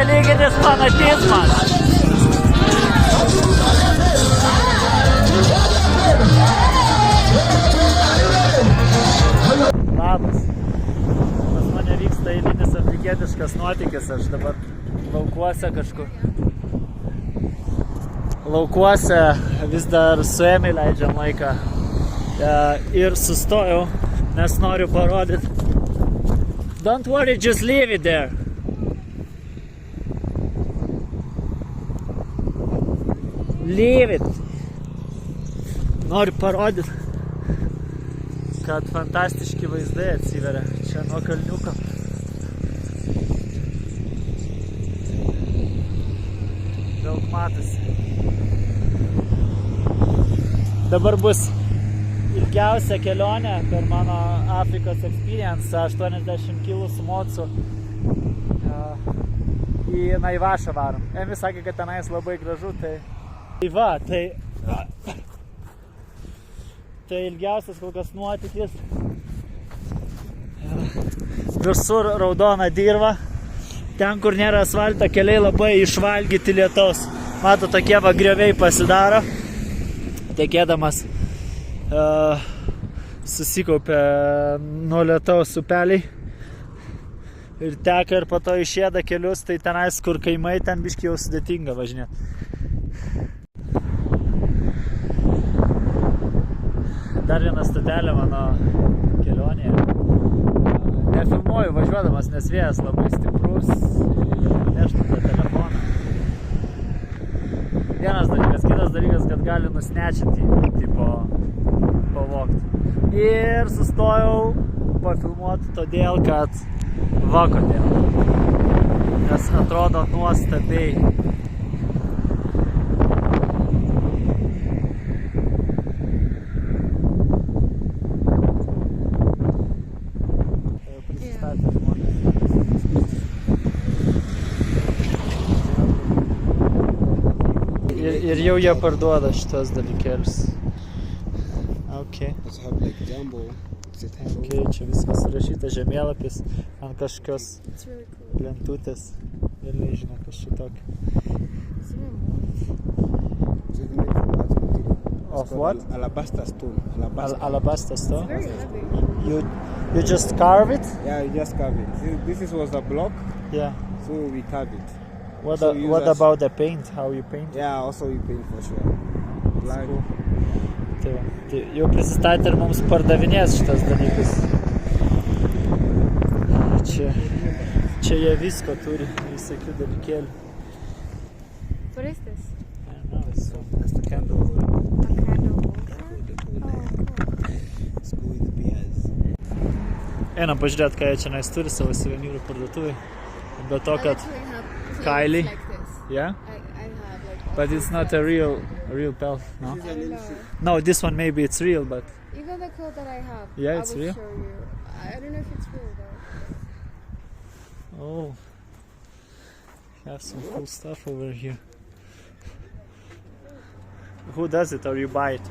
religinis fanatizmas. Labas. Pas mane vyksta eilinis afrikietiškas nuotykis. Aš dabar laukuose kažkur. Laukuose vis dar su Emi leidžiam laiką. Ir sustojau, nes noriu parodyti. Don't worry, just leave it there. Leave it. Noriu parodyti, kad fantastiški vaizdai atsiveria čia nuo kalniuko. Daug matosi. Dabar bus ilgiausia kelionė per mano Afrikos experience, 80 kilų su mocu į Naivašą varom. Emi sakė, kad tenais labai gražu, tai va, tai ilgiausias kol kas nuotykis. Visur raudona dirva. Ten, kur nėra asfalto, keliai labai išvalgyti lietaus. Mato, tokie va grioviai pasidaro. Tekėdamas susikaupė nuo lietaus upeliai ir teka ir po to išėda kelius, tai tenais, kur kaimai, ten biškai jau sudėtinga važinėti. Dar viena stotelė mano kelionėje. Nefilmuoju važiuodamas, nes vėjas labai stiprus ir neštų tą telefoną. Vienas dalykas, kitas dalykas, kad gali nusnečinti, tipo pavogti. Ir sustojau pafilmuoti todėl, kad va kodėl. Nes atrodo nuostabiai. Ir jau jie parduoda šitos dalykėlius. Ok. Ok, čia viskas surašyta, žemėlapis ant kažkokios lentutės. Ir nežinau, kas čia tokio. Of what? Alabaster stone. Alabaster stone? Very heavy. You just carve it? Yeah, you just carve it. This was a block, Yeah. so we carve it. What about the paint? How you paint? Yeah, also you paint for sure. Black. Cool. Tai jau prisistatė ir mums pardavinės šitas dalykas. Čia jie visko turi, visokių dalykėlių. What is this? I don't know, it's a candle holder. A candle holder? Let's go with the beers. Einam pažiūrėti, ką jie čia nais turi savo suvenyrų parduotuvai. Be to, kad Kylie. Like this. Yeah? I have like. But it's not a real pelf, no? I don't know. No, this one maybe it's real, but Even the coat that I have. Yeah, it's I will real? show you. I don't know if it's real though. oh, have some cool stuff over here. Who does it or you buy it?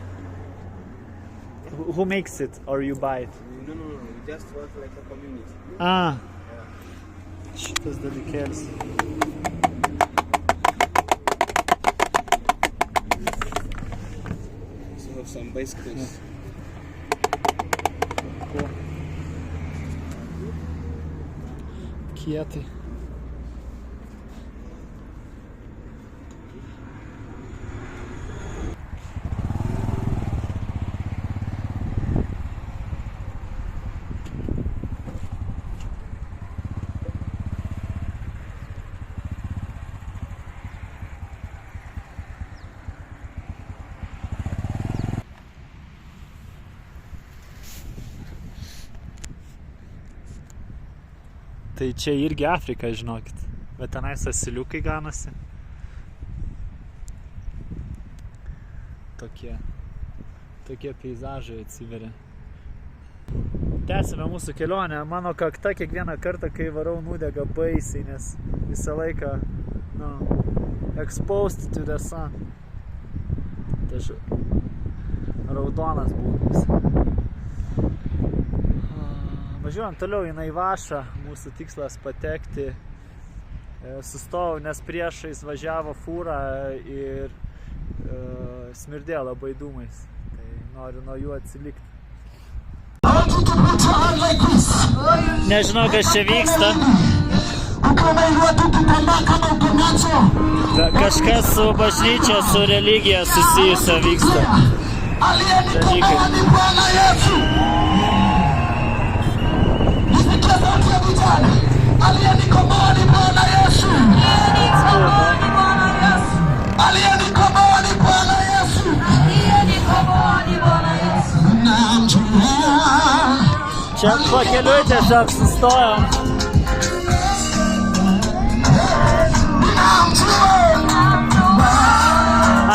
Who makes it or you buy it? No. We just work like a community. Ah, šitas dalykėlis. So have some bicycles. Cool. Kietai. Tai čia irgi Afrika, žinokit. Bet tenais asiliukai ganosi. Tokie peizažai atsiveria. Tęsime mūsų kelionę. Mano kakta kiekvieną kartą, kai varau, nudega baisiai, nes visą laiką, exposed to the sun. Tai raudonas būdas. Važiuojam toliau į Naivašą. Mūsų tikslas patekti Sustojau, nes priešais važiavo fūra ir smirdėjo labai dūmais. Tai noriu nuo jų atsilikti. Nežinau, kas čia vyksta. Kažkas su bažnyčia, su religija susijusio vyksta dalykai. Čia pakeliui tiesiog sustojom.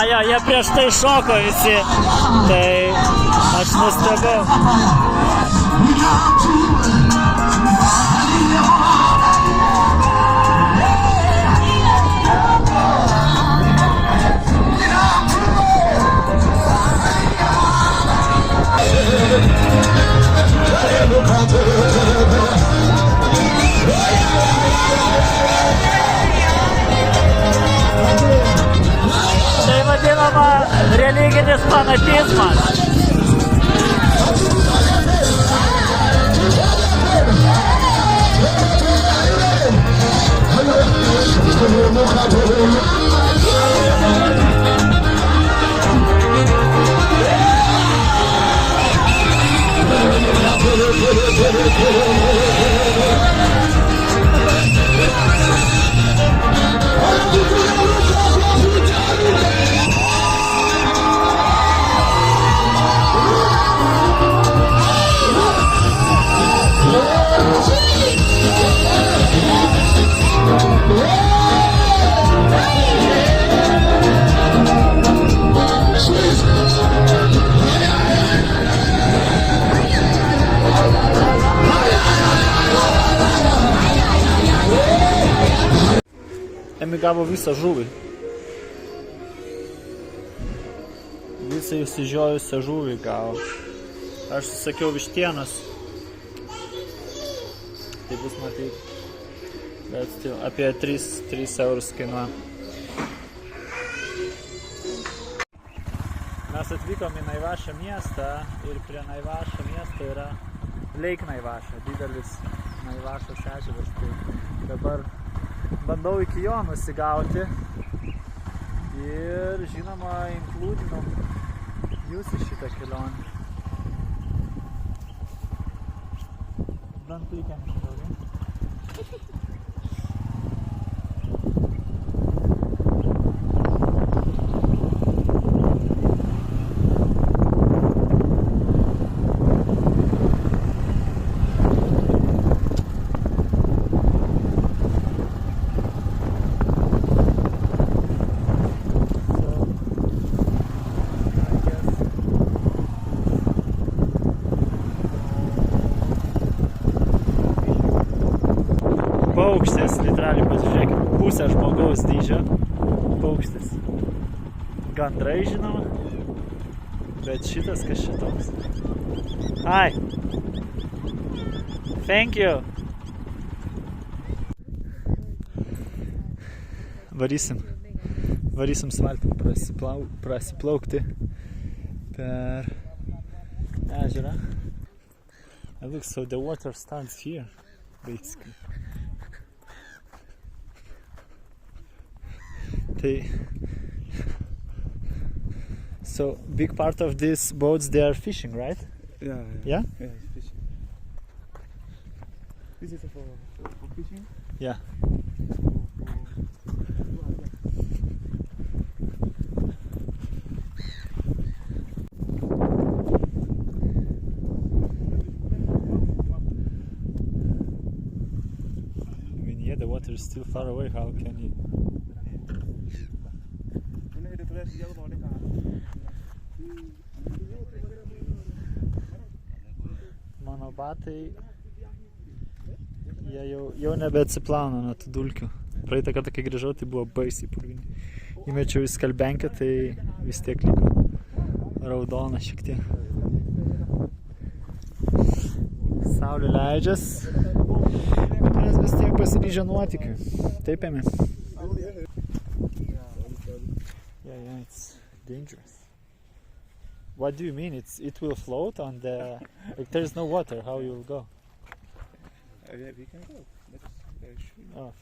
Jo, jie prieš tai šoko visi, tai aš nustebau. Tai vadinama religinis fanatizmas. Emi gavo visą žuvį. Visą išsižiojusią žuvį gavo. Aš susakiau vištienos. Tai bus matyti. Bet apie 3 eurus kainuoja. Mes atvykom į Naivašą miestą ir prie Naivašo miesto yra Lake Naivaša, didelis Naivašos ežeras. Tai dabar bandau iki jo nusigauti ir, žinoma, inklūdinau jūs į šitą kelionę. Don't click anything, okay? Paukštis, literaliai pasižiūrėkit, pusę žmogaus dydžio paukštis. Gandrai, žinoma, bet šitas kas čia toks. Hi! Thank you! Varysim svaltim prasiplaukti per ežerą. Look, so the water stands here, basically. So, big part of these boats, they are fishing, right? Yeah? Yeah? Yeah, it's fishing. This is for fishing? Yeah. I mean, yeah, the water is still far away. How can you... Mano batai, jie jau nebeatsiplauna nuo tų dulkių. Praeitą kartą, kai grįžau, tai buvo baisiai purvini. Įmečiau į skalbenkę, tai vis tiek liko raudona šiek tiek. Saulė leidžias, bet mes vis tiek grįžę nuotykių. Taip, Emi. Yeah, it's dangerous. What do you mean? It will float on the... Like, there's no water. How you will go? Yeah, we can go. Let's shoot. Oh,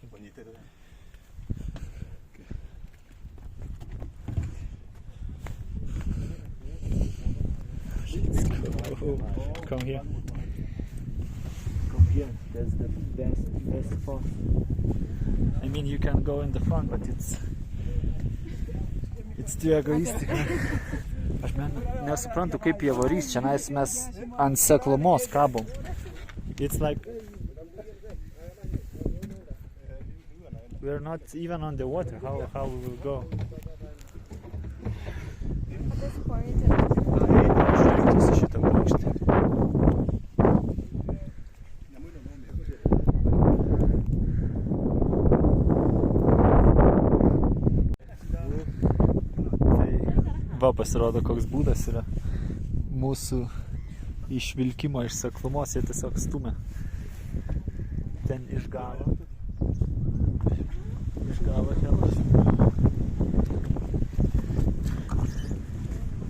come here. Come here. That's the best spot. I mean, you can go in the front, but it's too egoistic. Aš nesuprantu, kaip jie varys. Čia mes ant seklumos kabom. It's like we're not even on the water. How we will go? At this point, Su šitą paukštį. Va, pasirodo, koks būdas yra mūsų išvilkimo iš seklumos, jie tiesiog stumia ten iš galo hebras.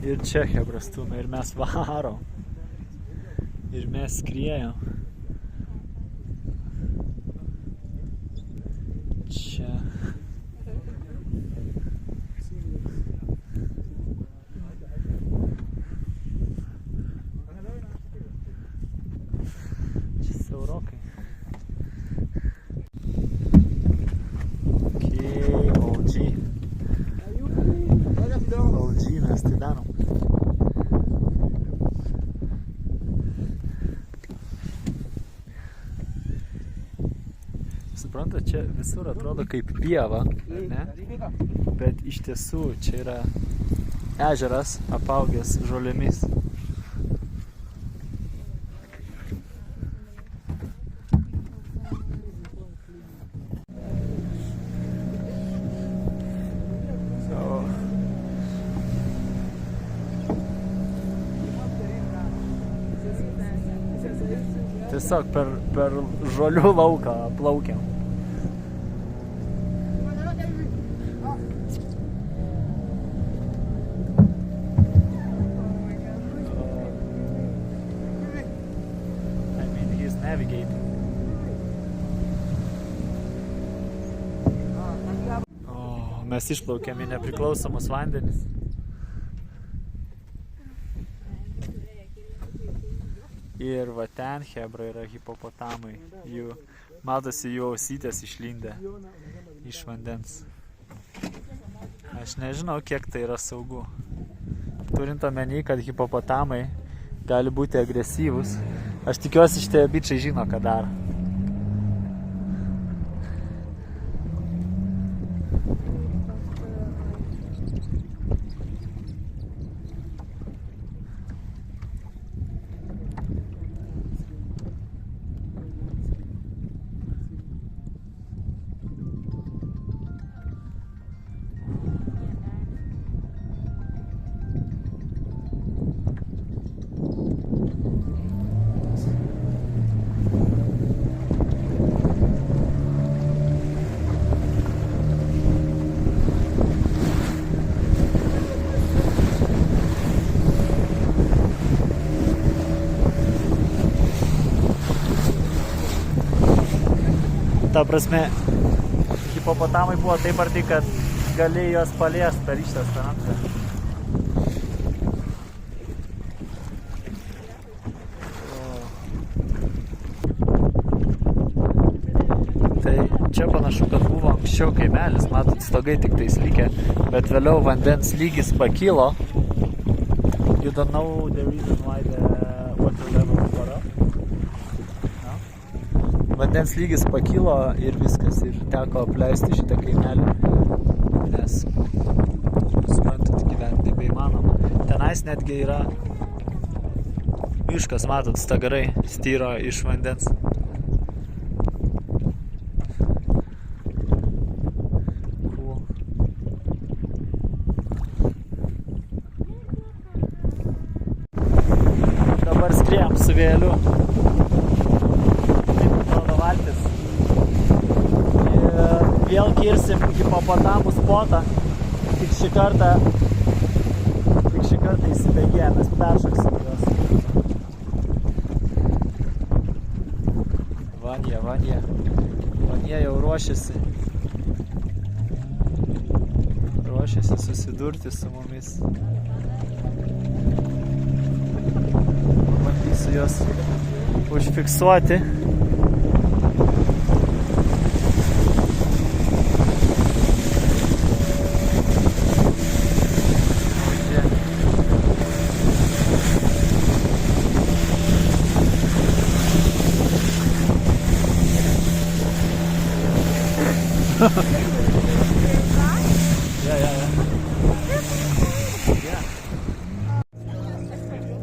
Ir čia hebras stumia ir mes varom ir mes skriejom. Čia siaurokai. OG mes tai darom. Suprantat, čia visur atrodo kaip pieva, ne? Bet iš tiesų čia yra ežeras apaugęs žolėmis. Tiesiog per žolių lauką plaukiam. I mean, he's navigating. Mes išplaukėm į nepriklausomus vandenis. Ir va ten, hebra, yra hipopotamai. Jų, matosi, jų ausytės išlindę iš vandens. Aš nežinau, kiek tai yra saugu. Turint omeny, kad hipopotamai gali būti agresyvūs. Aš tikiuosi, šitie bičiai žino, ką daro. Ta prasme, hipopotamai buvo taip arti, kad galėjai juos paliest per ištestą ranką. Tai čia panašu, kad buvo anksčiau kaimelis, matot, stogai tik tais likę, bet vėliau vandens lygis pakilo. You don't know the reason why the water level got up? Vandens lygis pakilo ir viskas, ir teko apleisti šitą kaimelį, nes, suprantat, gyventi nebeįmanoma. Tenais netgi yra miškas, matot, stagarai styro iš vandens. Cool. Dabar skriejam su vėliu. Valtis. vėl kirsim hipopotamų spotą. Tik šį kartą įsibėgėję, mes peršoksim juos. Vanie jau ruošiasi susidurti su mumis. Bandysiu juos užfiksuoti.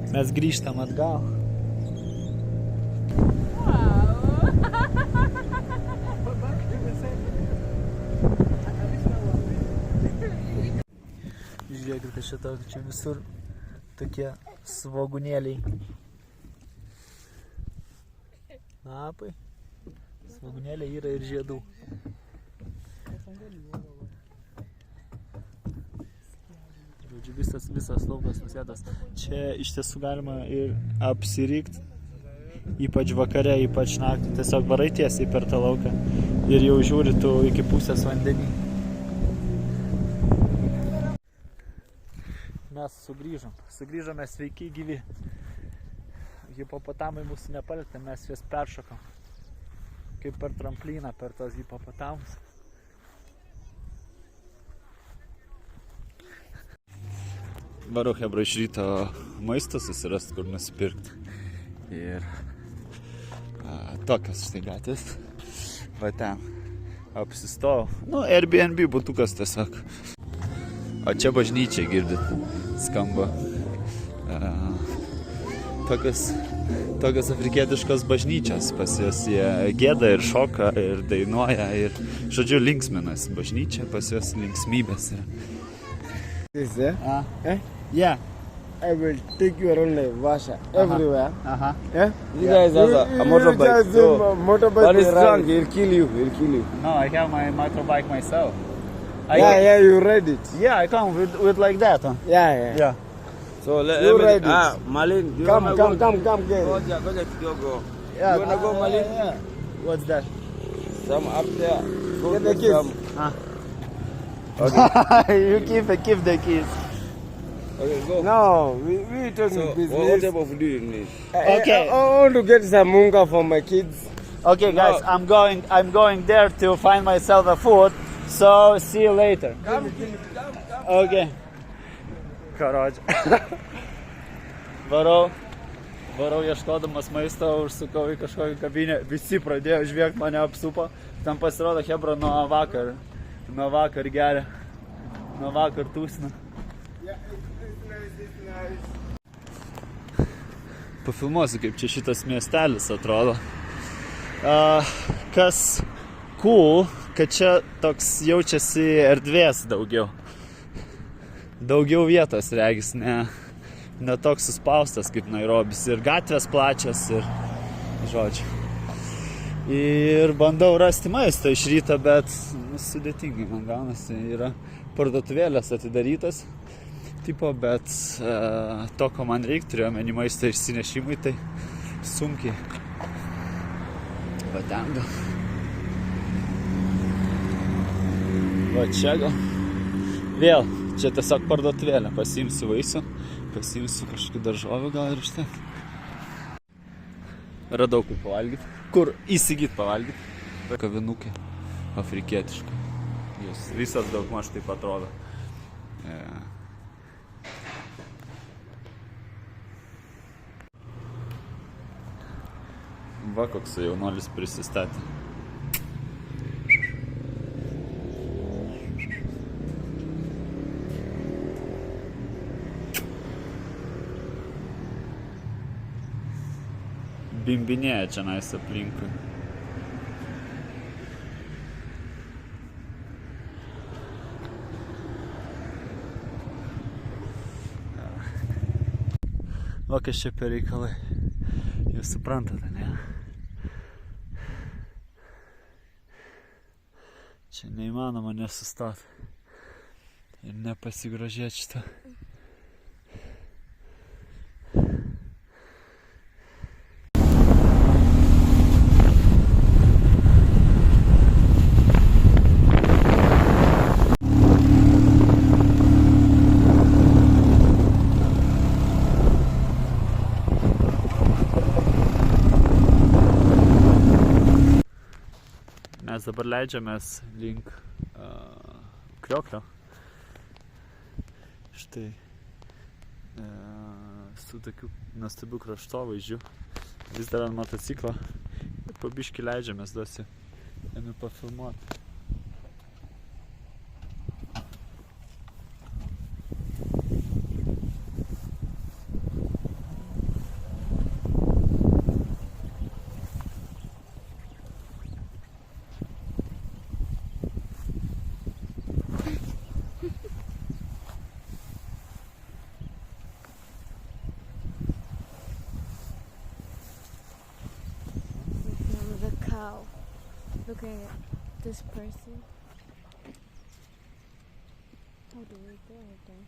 Mes grįžtam atgal. Žiūrėkite šitą, čia visur tokie svogūnėliai. Lapai. Svogūnėliai yra ir žiedų. Žodžiu, visas laukas nusėtas. Čia iš tiesų galima ir apsirikti, ypač vakare, ypač naktį. Tiesiog varai tiesiai per tą lauką ir jau žiūri tu iki pusės vandenį. Mes sugrįžome sveiki gyvi. Hipopotamai mūsų nepalietė, mes juos peršokom. Kaip per tramplyną, per tos hipopotamus. Varau hebra iš ryto maisto susirast, kur nusipirkti. Ir tokios štai gatvės. Va ten apsistojau. Nu, Airbnb būtukas tiesiog. O čia bažnyčia girdit. Skamba. Tokios afrikietiškos bažnyčios. Pas jas jie gėda ir šoka ir dainuoja. Ir, žodžiu, linksminas bažnyčia. Pas jas linksmybės yra. Is there? Yeah. I will take you around Naivasha, everywhere. Yeah? You guys have a motorbike, so motorbike. but it's drunk, he'll kill you. No, I have my motorbike myself. You ride it. Yeah, I come with like that. Huh? Yeah. So You ride it. Malin, do you Come, wanna come, go? come, get it. Go kidogo. Yeah. You wanna go, Malin? Yeah. What's that? Some up there. Go Get the get kids. some. You keep the keys. Okay, go. No, we talking So, what business. type of food do you need? Okay. I want to get some munga for my kids. Okay, guys, I'm going there to find myself a food. So see you later. Come. Okay. Короче. Varau ieškodamas maisto, užsukau į kažkokią kabinę. Visi pradėjo žviegti, mane apsupo. Ten pasirodo hebra nuo vakar geria. Nuo vakar tūsina. Pafilmuosiu, kaip čia šitas miestelis atrodo. Kas cool, kad čia toks jaučiasi erdvės daugiau. Daugiau vietos regis, ne toks suspaustas kaip Nairobis. Ir gatvės plačios ir žodžiu. Ir bandau rasti maistą iš ryto, bet sudėtingai man gaunasi. Yra parduotuvėlės atidarytas. Tipo, bet to, ko man reikia, turėjau menį maistą išsinešimui, tai sunkiai patenka. Va čia gal. Vėl, čia tiesiog parduotuvėlė. Pasiimsiu vaisių, pasiimsiu kažkokių daržovių gal ir štai. Radau kaip pavalgyti. Kur įsigyti pavalgyti. Kavinukė afrikietiška. Jūs visas daugmaž taip atrodo. Va, koks jaunuolis prisistatė. Bimbinėja čia nais aplinkui. Va, kas čia per reikalai. Jūs suprantate, ne? Čia neįmanoma nesustot ir nepasigrožėti šitą. Mes dabar leidžiamės link Krioklio. Štai su tokiu nuostabiu kraštovaizdžiu. Vis dar ant motociklo. Ir po biškį leidžiamės, duosiu jame pafilmuoti. Looking at this person. How do we go there?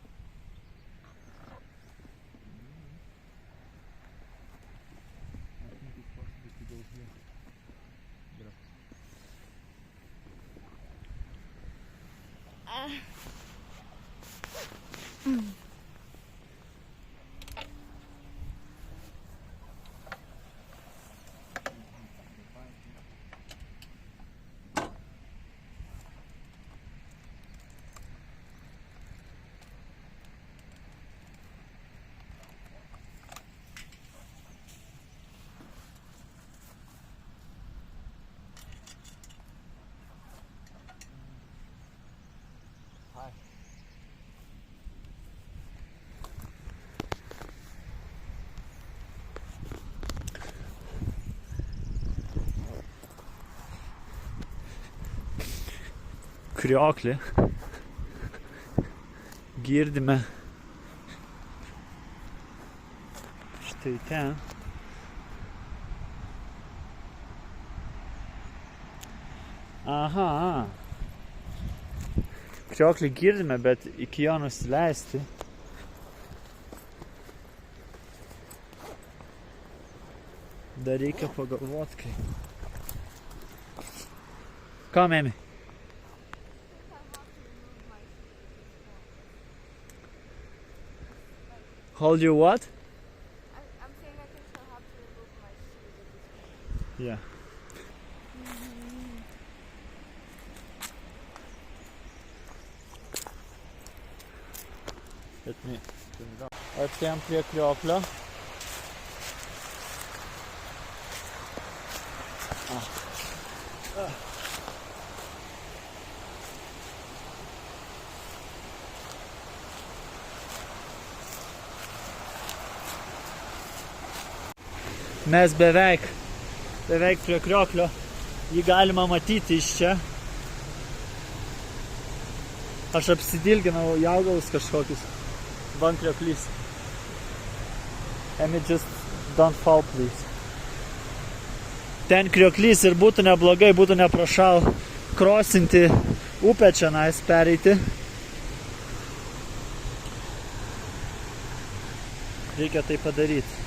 Krioklį. Girdime štai ten. Aha. Krioklį girdime, bet iki jo nusileisti. Dar reikia pagalvoti, kaip. Ką, mėmi? Hold your what? I'm saying I can still have to remove my shoes. Yeah. Let me. Artėjom prie Krioklio. Mes beveik prie Krioklio. Jį galima matyti iš čia. Aš apsidilginau jaugalus kažkokius. Van Krioklys. And just don't fall, please. Ten Krioklys ir būtų neblogai, būtų neprašal krosinti upę čia nais pereiti. Reikia tai padaryti.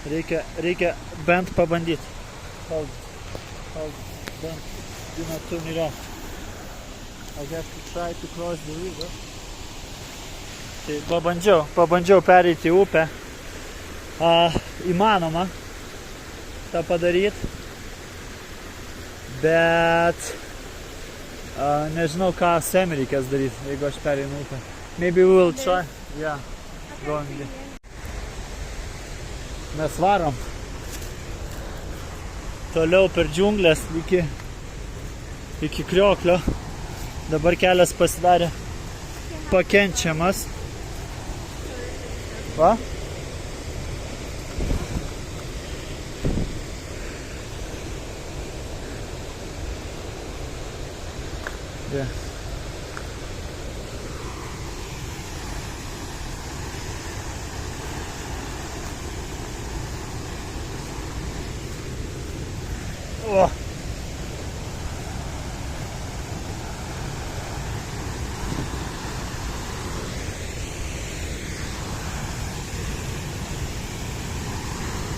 Reikia bent pabandyti. Hold, bent, do not turn it off. I have to try to cross the river. Tai pabandžiau pereiti upę. Įmanoma tą padaryti. Bet nežinau, ką Semi reikės daryti, jeigu aš pereinu upę. Maybe we will try. Yeah, going there. Mes varom toliau per džiunglės iki Krioklio. Dabar kelias pasidarė pakenčiamas. Va? Yeah.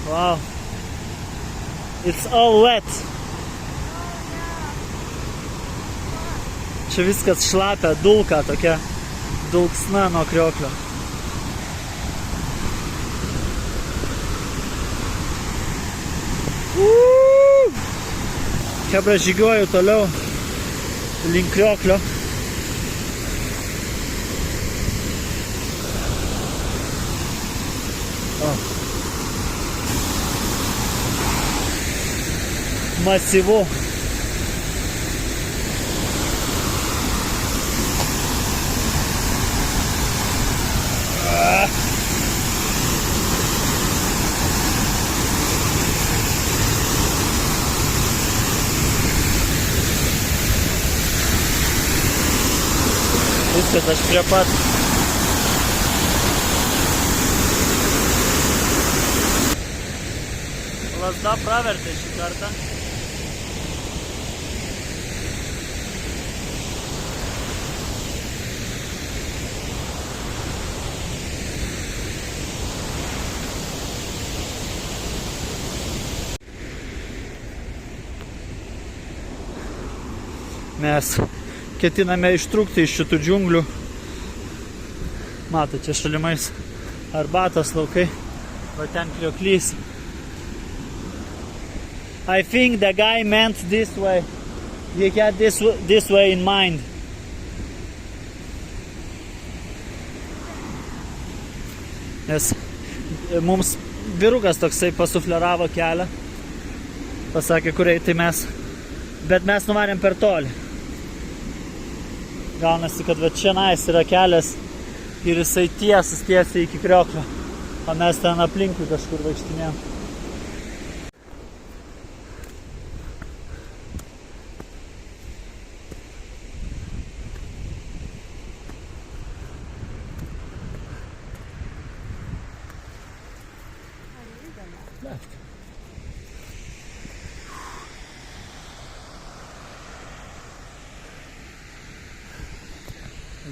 Wow. It's all wet. Čia viskas šlapia, dulka tokia, dulksna nuo krioklio. Chebra, žygiuoju toliau link krioklio. Masyvu. Viskas, aš prie pat. Lazda pravertė šį kartą. Mes ketiname ištrūkti iš šitų džiunglių. Matote, čia šalimais arbatos laukai, va ten krioklys. I think the guy meant this way. He had this way in mind. Nes mums vyrukas toksai pasufleravo kelią. Pasakė, kur eiti mes. Bet mes nuvarėm per toli. Gaunasi, kad va čia nais yra kelias ir jisai tiesiai iki krioklio, o mes ten aplinkui kažkur vaikštinėjom.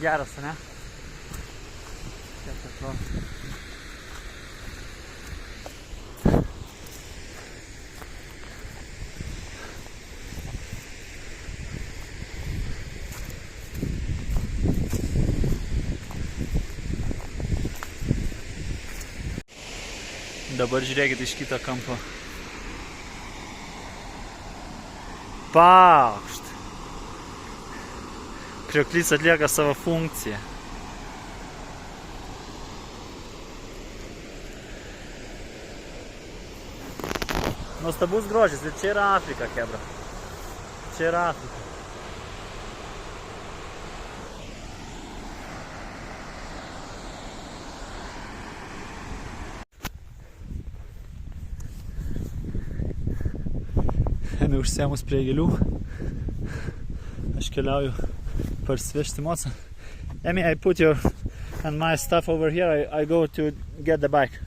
Geras, ne? Kiek atrodo. Dabar žiūrėkit iš kito kampo. Paukšt! Krioklys atlieka savo funkciją. Nuostabus grožis, ir čia yra Afrika, chebra. Čia yra Afrika. Užsiėmus prie gėlių. Aš keliauju parsivežti mocą. Emi, I put your and my stuff over here. I go to get the bike.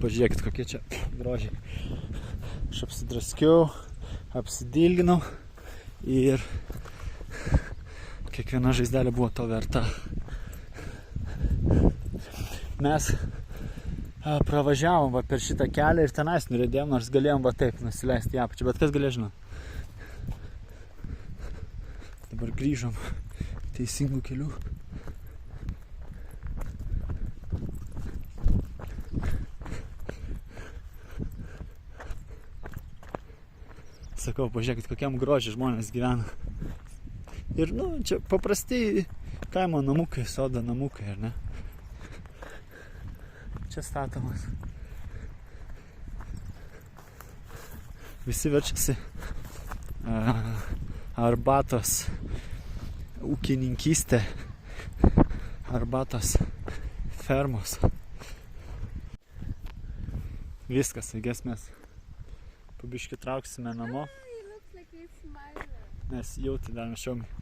Pažiūrėkit, kokie čia grožiai. Aš apsidraskiau, apsidilginau ir kiekviena žaizdelė buvo to verta. Mes pravažiavom va per šitą kelią ir tenais nuriedėjom, nors galėjom va taip nusileisti į apačią, bet kas galėjo žinot. Dabar grįžom teisingų kelių. Sakau, pažiūrėkit, kokiam grožiui žmonės gyvena. Ir, čia paprasti kaimo namukai, sodo namukai, ar ne? Čia statomas. Visi verčiasi arbatos ūkininkystė, arbatos fermos. Viskas, aigės mes pabiškį trauksime namo. Nes jauti dar show me.